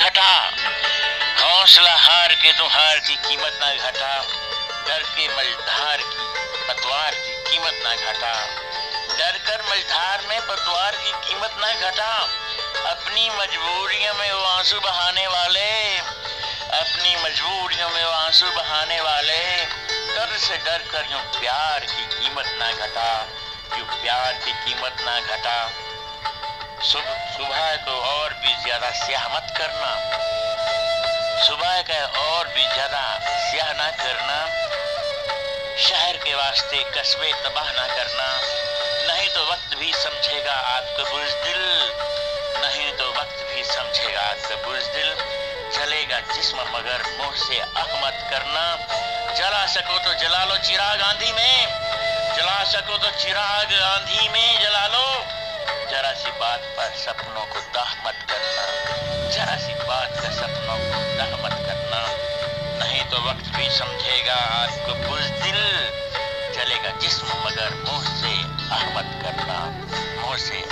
घटा, हौसला हार के तो हार की कीमत ना घटा, डर के मझधार की पतवार की कीमत ना घटा, डर कर मझधार में पतवार की कीमत ना घटा। अपनी मजबूरियों में वो आंसू बहाने वाले, अपनी मजबूरियों में वो आंसू बहाने वाले, डर से डर कर यूं प्यार की कीमत ना घटा, यूं प्यार की कीमत ना घटा। सुबह को और भी ज्यादा स्याह मत करना, सुबह का और भी ज्यादा स्याह ना करना, शहर के वास्ते कस्बे तबाह ना करना, नहीं तो वक्त भी समझेगा आपको बुज़दिल, नहीं तो वक्त भी समझेगा आपको बुज़दिल। जलेगा जिस्म मगर मुंह से आह मत करना, जला सको तो जला लो चिराग आंधी में, जला सको तो चिराग आंधी में जला लो। जरा सी बात पर सपनों को दाह मत करना, जरा सी बात पर सपनों को दाह मत करना, नहीं तो वक्त भी समझेगा आपको बुज़दिल। जलेगा जिस्म मगर मुंह से आह मत करना, मुंह से